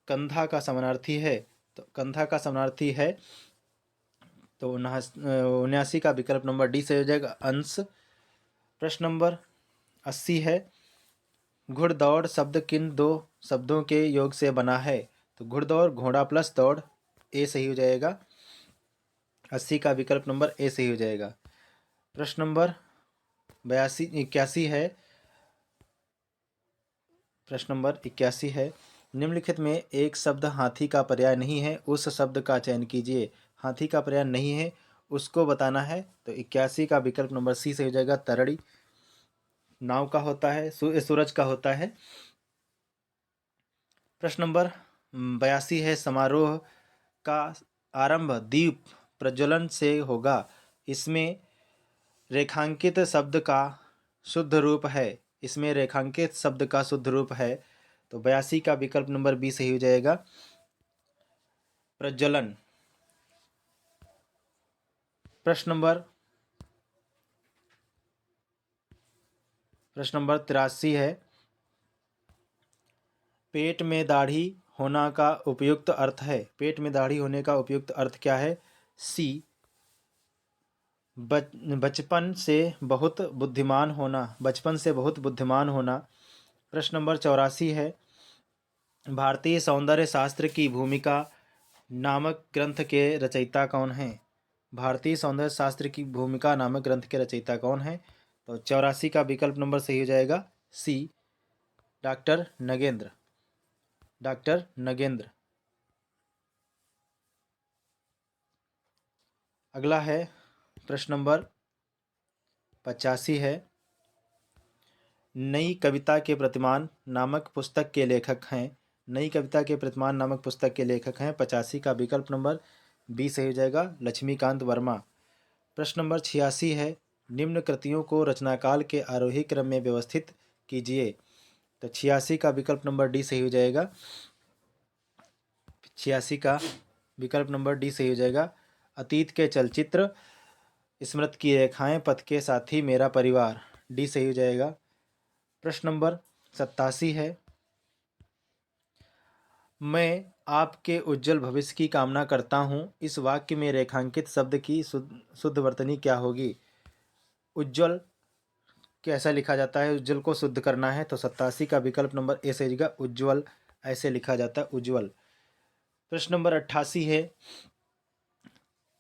कंधा का समानार्थी है? तो कंधा का समानार्थी है, तो 79 का विकल्प नंबर डी से हो जाएगा, अंश। प्रश्न नंबर 80 है, घुड़दौड़ शब्द किन दो शब्दों के योग से बना है? तो घुड़दौड़ घोड़ा प्लस दौड़, ए सही हो जाएगा, 80 का विकल्प नंबर ए सही हो जाएगा। प्रश्न नंबर 81 है, प्रश्न नंबर 81 है, निम्नलिखित में एक शब्द हाथी का पर्याय नहीं है, उस शब्द का चयन कीजिए। हाथी का पर्याय नहीं है, उसको बताना है, तो 81 का विकल्प नंबर सी से हो जाएगा, तरड़ी। नाव का होता है, सूरज का होता है। प्रश्न नंबर 82 है, समारोह का आरंभ दीप प्रज्वलन से होगा, इसमें रेखांकित शब्द का शुद्ध रूप है। इसमें रेखांकित शब्द का शुद्ध रूप है, तो 82 का विकल्प नंबर बी सही हो जाएगा, प्रज्वलन। प्रश्न नंबर 83 है, पेट में दाढ़ी होना का उपयुक्त अर्थ है। पेट में दाढ़ी होने का उपयुक्त अर्थ क्या है? सी, बचपन से बहुत बुद्धिमान होना, बचपन से बहुत बुद्धिमान होना। प्रश्न नंबर 84 है, भारतीय सौंदर्य शास्त्र की भूमिका नामक ग्रंथ के रचयिता कौन हैं? भारतीय सौंदर्य शास्त्र की भूमिका नामक ग्रंथ के रचयिता कौन हैं? तो 84 का विकल्प नंबर सही हो जाएगा, सी, डॉक्टर नगेंद्र। डॉक्टर नगेंद्र। अगला है प्रश्न नंबर 85 है नई कविता के प्रतिमान नामक पुस्तक के लेखक हैं। नई कविता के प्रतिमान नामक पुस्तक के लेखक हैं। 85 का विकल्प नंबर बी सही हो जाएगा, लक्ष्मीकांत वर्मा। प्रश्न नंबर 86 है निम्न कृतियों को रचनाकाल के आरोही क्रम में व्यवस्थित कीजिए। तो 86 का विकल्प नंबर डी सही हो जाएगा। 86 का विकल्प नंबर डी सही हो जाएगा। अतीत के चलचित्र, स्मृति की रेखाएं, पथ के साथी, मेरा परिवार, डी सही हो जाएगा। प्रश्न नंबर 87 है मैं आपके उज्जवल भविष्य की कामना करता हूँ। इस वाक्य में रेखांकित शब्द की शुद्ध वर्तनी क्या होगी। उज्जवल कैसा लिखा जाता है, उज्जवल को शुद्ध करना है तो 87 का विकल्प नंबर ए सही होगा, उज्जवल ऐसे लिखा जाता है, उज्जवल। प्रश्न नंबर 88 है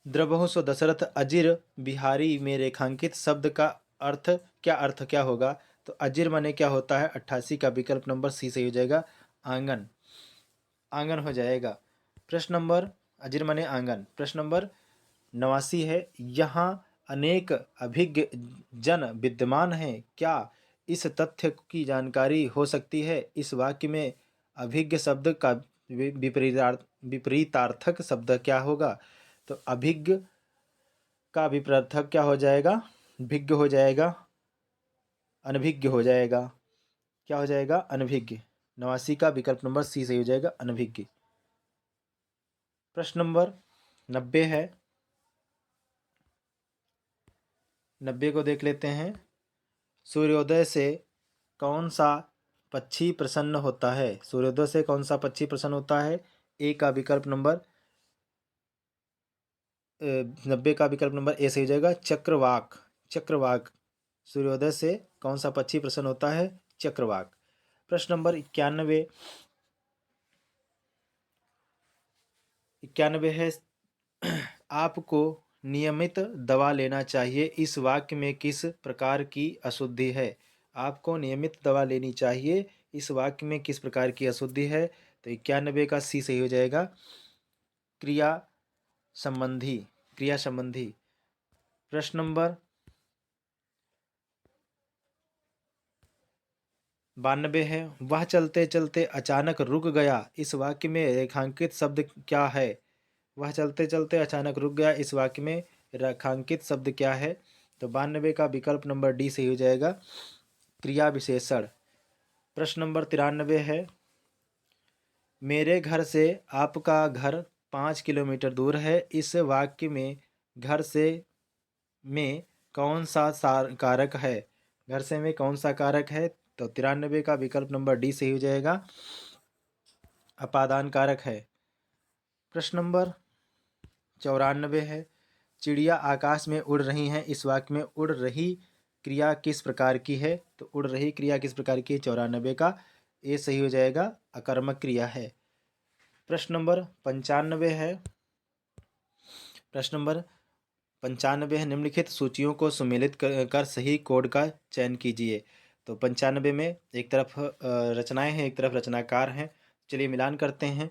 द्रवहु सो दशरथ अजिर बिहारी में रेखांकित शब्द का अर्थ क्या होगा। तो अजिर माने क्या होता है। 88 का विकल्प नंबर सी सही हो जाएगा, आंगन, आंगन हो जाएगा। प्रश्न नंबर अजिर माने आंगन। प्रश्न नंबर 89 है यहाँ अनेक अभिज्ञ जन विद्यमान हैं, क्या इस तथ्य की जानकारी हो सकती है। इस वाक्य में अभिज्ञ शब्द का विपरीतार्थक शब्द क्या होगा। तो अभिज्ञ का विपरीतार्थक क्या हो जाएगा, भिज्ञ हो जाएगा, अनभिज्ञ हो जाएगा। क्या हो जाएगा, अनभिज्ञ। 89 का विकल्प नंबर सी सही हो जाएगा, अनभिज्ञ। प्रश्न नंबर 90 है 90 को देख लेते हैं। सूर्योदय से कौन सा पक्षी प्रसन्न होता है। सूर्योदय से कौन सा पक्षी प्रसन्न होता है। ए का विकल्प नंबर 90 का विकल्प नंबर ए सही हो जाएगा, चक्रवाक, चक्रवाक। सूर्योदय से कौन सा पक्षी प्रसन्न होता है, चक्रवाक। प्रश्न नंबर 91 है आपको नियमित दवा लेना चाहिए। इस वाक्य में किस प्रकार की अशुद्धि है। आपको नियमित दवा लेनी चाहिए, इस वाक्य में किस प्रकार की अशुद्धि है। तो 91 का सी सही हो जाएगा, क्रिया संबंधी, क्रिया संबंधी। प्रश्न नंबर 92 है वह चलते चलते अचानक रुक गया। इस वाक्य में रेखांकित शब्द क्या है। वह चलते चलते अचानक रुक गया, इस वाक्य में रेखांकित शब्द क्या है। तो 92 का विकल्प नंबर डी सही हो जाएगा, क्रिया विशेषण। प्रश्न नंबर 93 है मेरे घर से आपका घर 5 किलोमीटर दूर है। इस वाक्य में घर से में कौन सा कारक है। घर से में कौन सा कारक है। तो 93 का विकल्प नंबर डी सही हो जाएगा, अपादान कारक है। प्रश्न नंबर 94 है चिड़िया आकाश में उड़ रही हैं। इस वाक्य में उड़ रही क्रिया किस प्रकार की है। तो उड़ रही क्रिया किस प्रकार की है। 94 का ए सही हो जाएगा, अकर्मक क्रिया है। प्रश्न नंबर 95 है प्रश्न नंबर 95 है निम्नलिखित सूचियों को सुमेलित कर सही कोड का चयन कीजिए। तो 95 में एक तरफ रचनाएं हैं, एक तरफ रचनाकार हैं। चलिए मिलान करते हैं।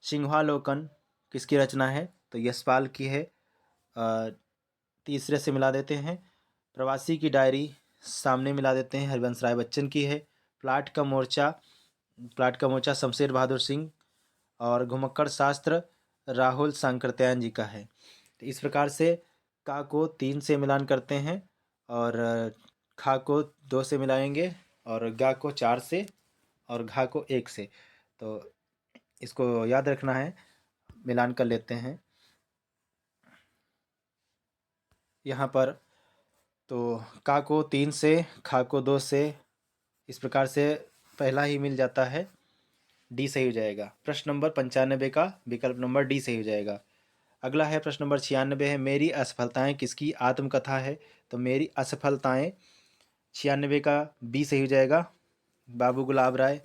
सिंहावलोकन किसकी रचना है। तो यशपाल की है। तीसरे से मिला देते हैं। प्रवासी की डायरी सामने मिला देते हैं, हरिवंश राय बच्चन की है। प्लाट का मोर्चा, प्लाट का मोर्चा शमशेर बहादुर सिंह। और घुमक्कड़ शास्त्र राहुल सांकृत्यायन जी का है। तो इस प्रकार से का को 3 से मिलान करते हैं और खा को 2 से मिलाएंगे और गा को 4 से और घा को 1 से। तो इसको याद रखना है, मिलान कर लेते हैं यहाँ पर। तो का को 3 से, खा को 2 से, इस प्रकार से पहला ही मिल जाता है, डी सही हो जाएगा। प्रश्न नंबर 95 का विकल्प नंबर डी सही हो जाएगा। अगला है प्रश्न नंबर 96 है मेरी असफलताएं किसकी आत्मकथा है। तो मेरी असफलताएं 96 का बी सही हो जाएगा, बाबू गुलाब राय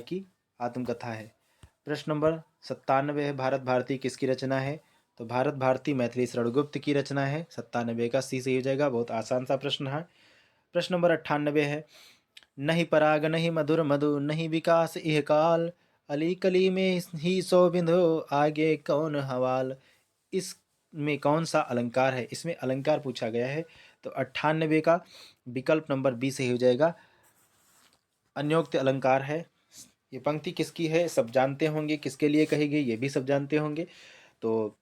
की आत्मकथा है। प्रश्न नंबर 97 है भारत भारती किसकी रचना है। तो भारत भारती मैथिली शरणगुप्त की रचना है। 97 का सी सही हो जाएगा, बहुत आसान सा प्रश्न है। प्रश्न नंबर 98 है नहीं पराग नहीं मधुर मधु नहीं विकास इह काल अली कली में ही सो बिंदु आगे कौन हवाल। इसमें कौन सा अलंकार है। इसमें अलंकार पूछा गया है। तो 98 का विकल्प नंबर बी सही हो जाएगा। अन्योक्त अलंकार है। ये पंक्ति किसकी है सब जानते होंगे, किसके लिए कही गई ये भी सब जानते होंगे। तो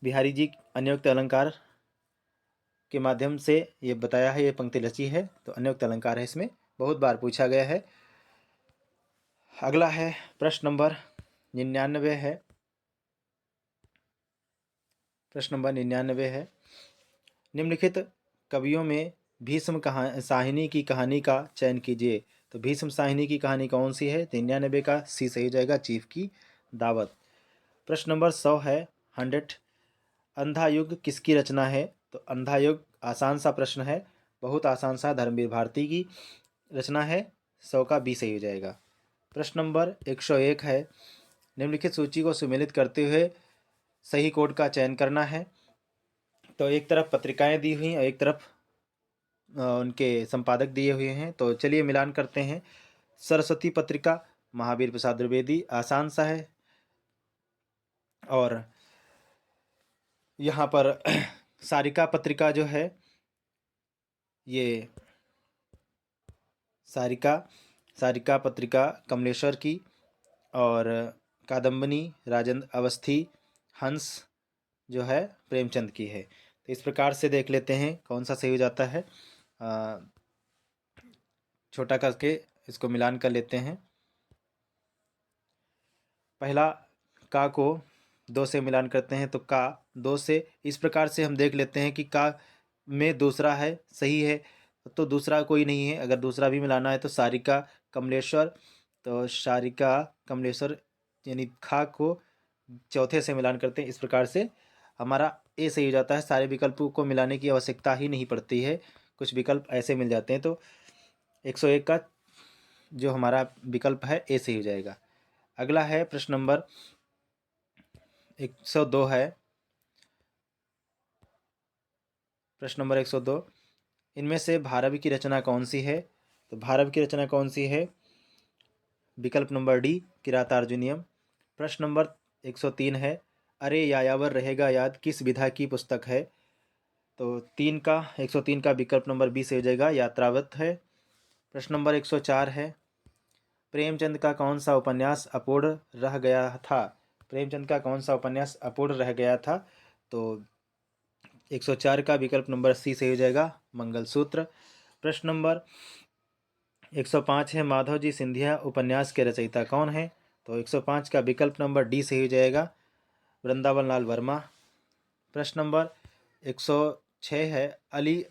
बिहारी जी अन्योक्त अलंकार के माध्यम से ये बताया है, ये पंक्ति रची है, तो अन्योक्त अलंकार है, इसमें बहुत बार पूछा गया है। अगला है प्रश्न नंबर 99 है। प्रश्न नंबर 99 है, निम्नलिखित कवियों में भीष्म साहिनी की कहानी का चयन कीजिए। तो भीष्म साहिनी की कहानी कौन सी है? 99 का सी सही हो जाएगा, चीफ की दावत। प्रश्न नंबर 100 है, 100, अंधा युग किसकी रचना है? तो अंधा युग आसान सा प्रश्न है, बहुत आसान सा, धर्मवीर भारती की रचना है, 100 का बी सही हो जाएगा। प्रश्न नंबर 101 है, निम्नलिखित सूची को सुमेलित करते हुए सही कोड का चयन करना है। तो एक तरफ पत्रिकाएं दी हुई और एक तरफ उनके संपादक दिए हुए हैं, तो चलिए मिलान करते हैं। सरस्वती पत्रिका, महावीर प्रसाद द्विवेदी, आसान सा है। और यहाँ पर सारिका पत्रिका जो है, ये सारिका पत्रिका कमलेश्वर की, और कादम्बनी राजेंद्र अवस्थी, हंस जो है प्रेमचंद की है। तो इस प्रकार से देख लेते हैं कौन सा सही हो जाता है। छोटा करके इसको मिलान कर लेते हैं। पहला का को 2 से मिलान करते हैं, तो का 2 से, इस प्रकार से हम देख लेते हैं कि का में दूसरा है सही है, तो दूसरा कोई नहीं है। अगर दूसरा भी मिलाना है तो सारिका कमलेश्वर, तो सारिका कमलेश्वर यानी खा को चौथे से मिलान करते हैं। इस प्रकार से हमारा ए सही हो जाता है। सारे विकल्पों को मिलाने की आवश्यकता ही नहीं पड़ती है, कुछ विकल्प ऐसे मिल जाते हैं। तो 101 का जो हमारा विकल्प है ए सही हो जाएगा। अगला है प्रश्न नंबर 102 है। प्रश्न नंबर 102, इनमें से भारवी की रचना कौन सी है? तो भारवी की रचना कौन सी है? विकल्प नंबर डी, किरातार्जुनीयम। प्रश्न नंबर 103 है, अरे यायावर रहेगा याद किस विधा की पुस्तक है? तो 103 का विकल्प नंबर बी से हो जाएगा, यात्रावत है। प्रश्न नंबर 104 है, प्रेमचंद का कौन सा उपन्यास अपूर्ण रह गया था? प्रेमचंद का कौन सा उपन्यास अपूर्ण रह गया था? तो 104 का विकल्प नंबर सी से हो जाएगा, मंगलसूत्र। प्रश्न नंबर 105 है, माधव जी सिंधिया उपन्यास के रचयिता कौन है? तो 105 का विकल्प नंबर डी से हो जाएगा, वृंदावन लाल वर्मा। प्रश्न नंबर 106 है, अली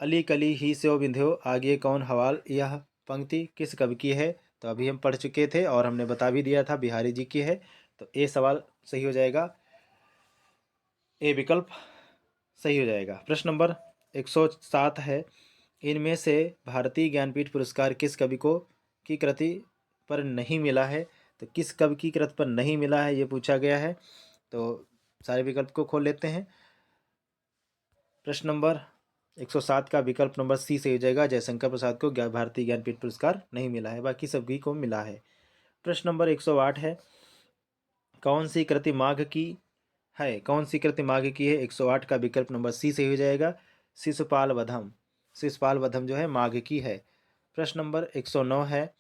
अली कली ही से बिंध्यो आगे कौन हवाल, यह पंक्ति किस कवि की है? तो अभी हम पढ़ चुके थे और हमने बता भी दिया था, बिहारी जी की है। तो ए सवाल सही हो जाएगा, ए विकल्प सही हो जाएगा। प्रश्न नंबर 107 है, इनमें से भारतीय ज्ञानपीठ पुरस्कार किस कवि को की कृति पर नहीं मिला है? तो किस कवि की कृति पर नहीं मिला है ये पूछा गया है। तो सारे विकल्प को खोल लेते हैं। प्रश्न नंबर 107 का विकल्प नंबर सी से हो जाएगा, जयशंकर प्रसाद को भारतीय ज्ञानपीठ पुरस्कार नहीं मिला है, बाकी सभी को मिला है। प्रश्न नंबर 108 है, कौन सी कृति माघ की है? कौन सी कृति माघ की है? 108 का विकल्प नंबर सी से हो जाएगा, शिशुपाल वधम। शिशुपाल वधम जो है माघ की है। प्रश्न नंबर 109 है,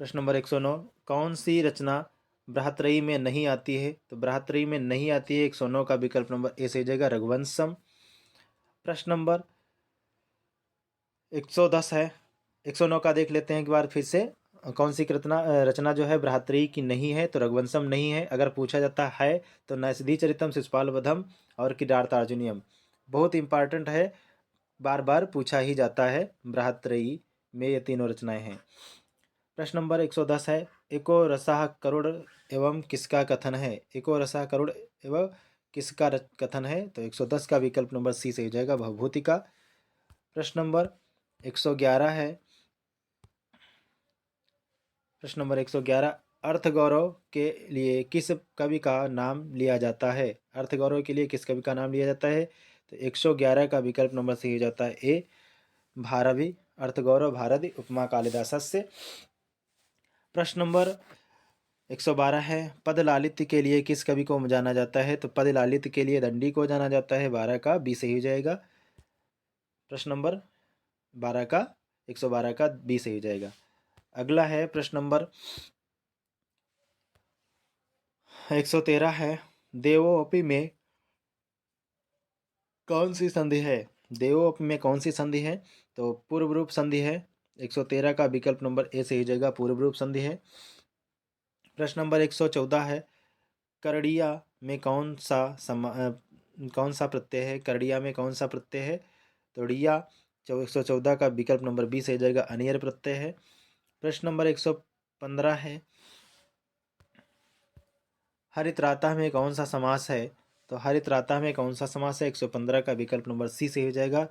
प्रश्न नंबर 109, कौन सी रचना बृहत्रयी में नहीं आती है? तो बृहत्रयी में नहीं आती है, 109 का विकल्प नंबर ए से हो जाएगा, रघुवंशम। प्रश्न नंबर 110 है, 109 का देख लेते हैं एक बार फिर से। कौन सी रचना जो है भ्रातृ की नहीं है? तो रघुवंशम नहीं है। अगर पूछा जाता है तो नैषधि चरितम, शिशुपाल वधम और किरातार्जुनीयम। बहुत इंपॉर्टेंट है, बार बार पूछा ही जाता है, भ्रातृ में ये तीनों रचनाएं हैं। प्रश्न नंबर 110 है, एको रसाह करुण एवं किसका कथन है? एको रसाह करुण एवं किसका कथन है? तो 110 का विकल्प नंबर सी से हो जाएगा, भवभूति का। प्रश्न नंबर 111 है, प्रश्न नंबर 111, अर्थ गौरव के लिए किस कवि का नाम लिया जाता है? अर्थ गौरव के लिए किस कवि का नाम लिया जाता है? तो 111 का विकल्प नंबर सही हो जाता है, ए भारवी। अर्थ गौरव भारती उपमा कालिदासस्य। प्रश्न नंबर 112 है, पद लालित्य के लिए किस कवि को जाना जाता है? तो पद लालित्य के लिए दंडी को जाना जाता है। 12 का बी सही हो जाएगा। प्रश्न नंबर 12 का 112 का बी सही हो जाएगा। अगला है प्रश्न नंबर 113 है, देवोपि में कौन सी संधि है? देवोपि में कौन सी संधि है? तो पूर्व रूप संधि है। 113 का विकल्प नंबर ए सही हो जाएगा, पूर्व रूप संधि है। प्रश्न नंबर 114 है, करड़िया में कौन सा प्रत्यय है? करड़िया में कौन सा प्रत्यय है? तो डिया 114 का विकल्प नंबर बी सही हो जाएगा, अनियर प्रत्यय है। प्रश्न नंबर 115 है, हरित्राता में कौन सा समास है? तो हरित्राता में कौन सा समास है? 115 का विकल्प नंबर सी सही हो जाएगा,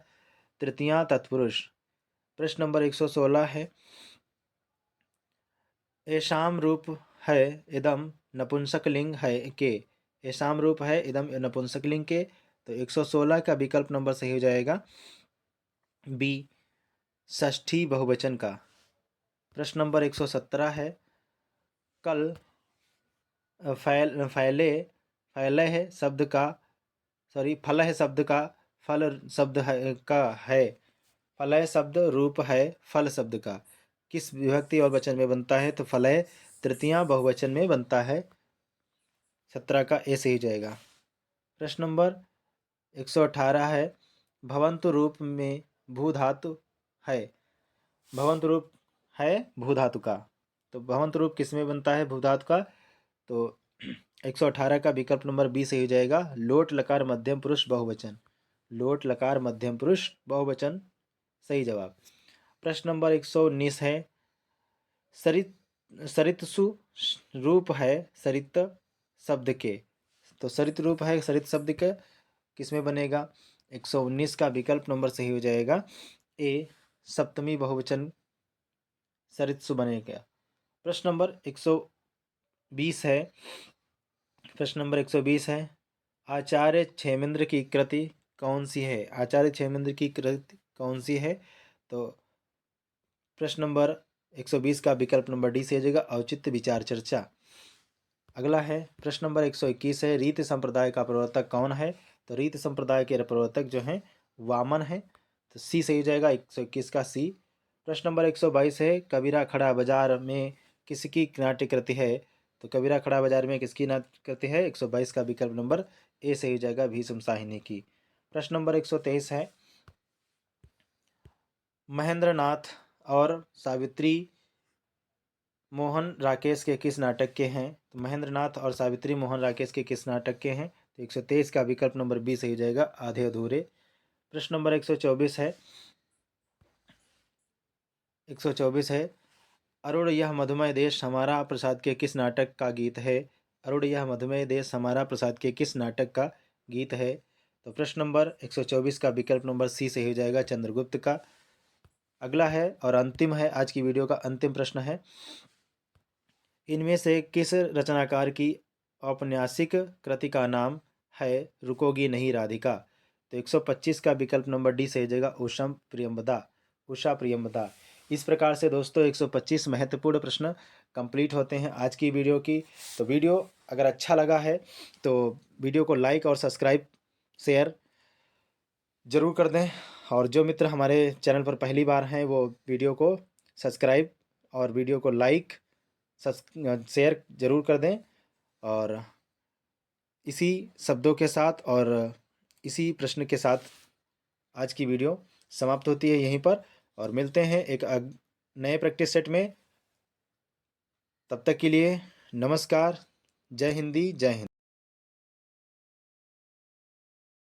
तृतीया तत्पुरुष। प्रश्न नंबर 116 है, ऐशाम रूप है इदम नपुंसकलिंग है के? ऐशाम रूप है इदम नपुंसकलिंग के? तो 116 का विकल्प नंबर सही हो जाएगा, बी षष्ठी बहुवचन का। प्रश्न नंबर 117 है, कल फैले है शब्द का फल है शब्द का फल शब्द है का है फलय शब्द रूप है फल शब्द का किस विभक्ति और वचन में बनता है? तो फलय तृतीया बहुवचन में बनता है। 17 का ए सही जाएगा। प्रश्न नंबर 118 है, भवंतु रूप में भू धातु है। भवंतु रूप है भू धातु का, तो भवंतु रूप किस में बनता है भू धातु का? तो 118 का विकल्प नंबर बी सही हो जाएगा, लोट लकार मध्यम पुरुष बहुवचन। लोट लकार मध्यम पुरुष बहुवचन सही जवाब। प्रश्न नंबर 119 है, सरित सरितसु रूप है सरित शब्द के। तो सरित रूप है सरित शब्द के किस में बनेगा? 119 का विकल्प नंबर सही हो जाएगा, ए सप्तमी बहुवचन सरितसु बनेगा। प्रश्न नंबर 120 है, प्रश्न नंबर 120 है, आचार्य क्षेमेंद्र की कृति कौन सी है? आचार्य क्षेमेंद्र की कृति कौन सी है? तो प्रश्न नंबर 120 का विकल्प नंबर डी से हो जाएगा, औचित्य विचार चर्चा। अगला है प्रश्न नंबर 121 है, रीत संप्रदाय का प्रवर्तक कौन है? तो रीत संप्रदाय के प्रवर्तक जो हैं वामन है, तो सी सही हो जाएगा 121 का सी। प्रश्न नंबर 122 है, कबीरा खड़ा बाजार में किसकी नाट्य कृति है? तो कबीरा खड़ा बाजार में किसकी नाट्य कृति है? 122 का विकल्प नंबर ए सही हो जाएगा, भीष्म साहिनी की। प्रश्न नंबर 123 है, महेंद्र नाथ और सावित्री मोहन राकेश के किस नाटक के हैं? तो महेंद्र नाथ और सावित्री मोहन राकेश के किस नाटक के हैं? तो 123 का विकल्प नंबर बी सही हो जाएगा, आधे अधूरे। प्रश्न नंबर 124 है, 124 है, अरुण यह मधुमय देश हमारा प्रसाद के किस नाटक का गीत है? अरुण यह मधुमय देश हमारा प्रसाद के किस नाटक का गीत है? तो प्रश्न नंबर 124 का विकल्प नंबर सी सही हो जाएगा, चंद्रगुप्त का। अगला है और अंतिम है, आज की वीडियो का अंतिम प्रश्न है, इनमें से किस रचनाकार की औपन्यासिक कृति का नाम है रुकोगी नहीं राधिका? तो 125 का विकल्प नंबर डी सही जाएगा, उषा प्रियंवदा। इस प्रकार से दोस्तों 125 महत्वपूर्ण प्रश्न कंप्लीट होते हैं आज की वीडियो की। तो वीडियो अगर अच्छा लगा है तो वीडियो को लाइक और सब्सक्राइब शेयर ज़रूर कर दें, और जो मित्र हमारे चैनल पर पहली बार हैं वो वीडियो को सब्सक्राइब और वीडियो को लाइक शेयर ज़रूर कर दें। और इसी शब्दों के साथ और इसी प्रश्न के साथ आज की वीडियो समाप्त होती है यहीं पर, और मिलते हैं एक नए प्रैक्टिस सेट में। तब तक के लिए नमस्कार, जय हिंदी, जय हिंद।